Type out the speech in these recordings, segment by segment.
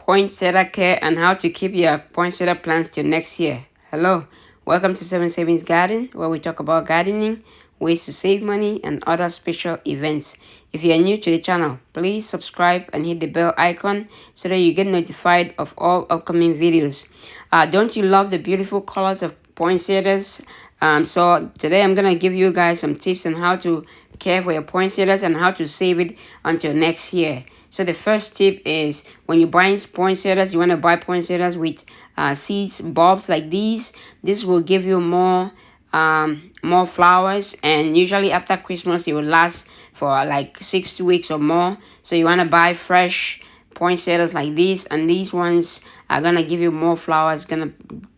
poinsettia care and how to keep your poinsettia plants till next year. Hello, welcome to 7 Savings Garden, where we talk about gardening, ways to save money, and other special events. If you are new to the channel, please subscribe and hit the bell icon so that you get notified of all upcoming videos. Don't you love the beautiful colors of poinsettias? So today I'm gonna give you guys some tips on how to care for your poinsettias and how to save it until next year. So the first tip is when you buy poinsettias, you want to buy poinsettias with seeds, bulbs like these. This will give you more flowers, and usually after Christmas it will last for like 6 weeks or more. So you want to buy fresh poinsettias like these, and these ones are gonna give you more flowers, gonna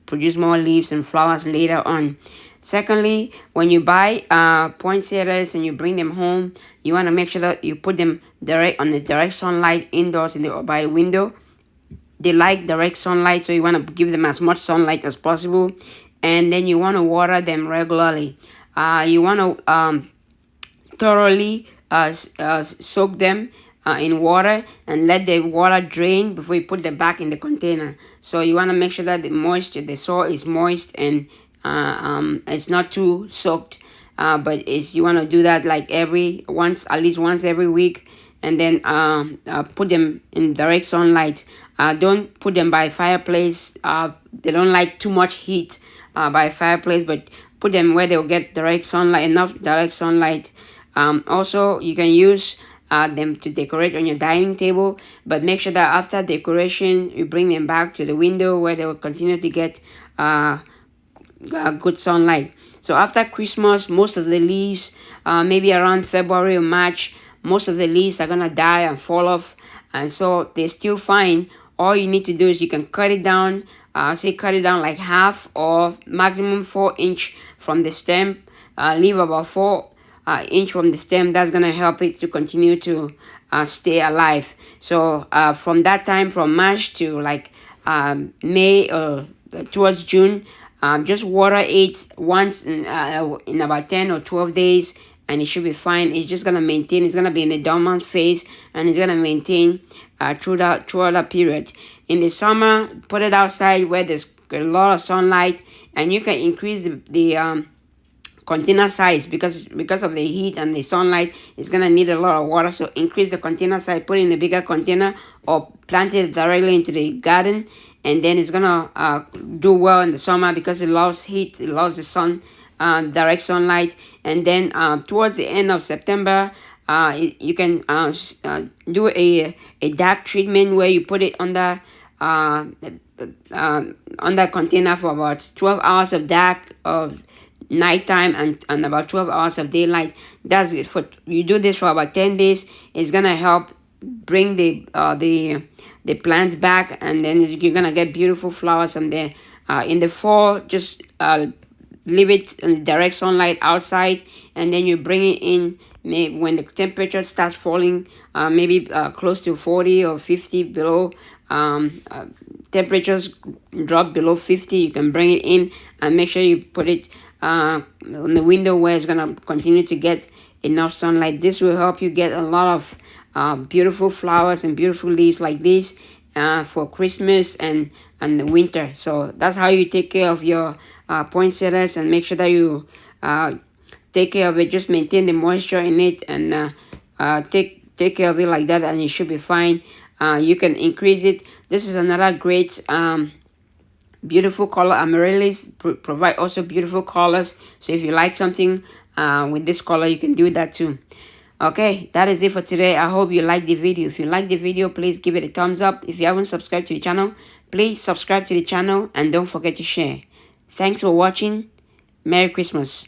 produce more leaves and flowers later on. Secondly, when you buy poinsettias and you bring them home, you want to make sure that you put them direct sunlight indoors by the window. They like direct sunlight, so you want to give them as much sunlight as possible, and then you want to water them regularly. You want to thoroughly soak them in water and let the water drain before you put them back in the container. So you want to make sure that the soil is moist and it's not too soaked, but you want to do that like at least once every week, and then put them in direct sunlight. Don't put them by fireplace. They don't like too much heat by fireplace, but put them where they'll get enough direct sunlight. Also, you can use them to decorate on your dining table, but make sure that after decoration you bring them back to the window where they will continue to get good sunlight. So after Christmas, most of the leaves, maybe around February or March, most of the leaves are gonna die and fall off, and so they're still fine. All you need to do is you can cut it down, cut it down like half or maximum 4 inch from the stem. Leave about 4 inch from the stem. That's gonna help it to continue to stay alive. So from that time, from March to like May or towards June, just water it once in about 10 or 12 days, and it should be fine. It's just gonna maintain. It's gonna be in the dormant phase, and it's gonna maintain throughout that period. In the summer, put it outside where there's a lot of sunlight, and you can increase the container size because of the heat and the sunlight. It's gonna need a lot of water, so increase the container size, put it in a bigger container or plant it directly into the garden, and then it's gonna do well in the summer because it loves heat, it loves the sun, direct sunlight. And then towards the end of September, you can do a dark treatment where you put it under container for about 12 hours of dark of nighttime and about 12 hours of daylight. That's it. You do this for about 10 days. It's gonna help bring the plants back, and then you're gonna get beautiful flowers from there. In the fall, just leave it in direct sunlight outside, and then you bring it in when the temperature starts falling, maybe close to 40 or 50 below. Temperatures drop below 50, you can bring it in and make sure you put it on the window where it's gonna continue to get enough sunlight. This will help you get a lot of beautiful flowers and beautiful leaves like this for Christmas and the winter. So that's how you take care of your poinsettias, and make sure that you take care of it. Just maintain the moisture in it, and take care of it like that, and it should be fine. You can increase it. This is another great beautiful color. Amaryllis provide also beautiful colors, so if you like something with this color, you can do that too. Okay, that is it for today. I hope you like the video. If you like the video, please give it a thumbs up. If you haven't subscribed to the channel, please subscribe to the channel, and don't forget to share. Thanks for watching. Merry Christmas.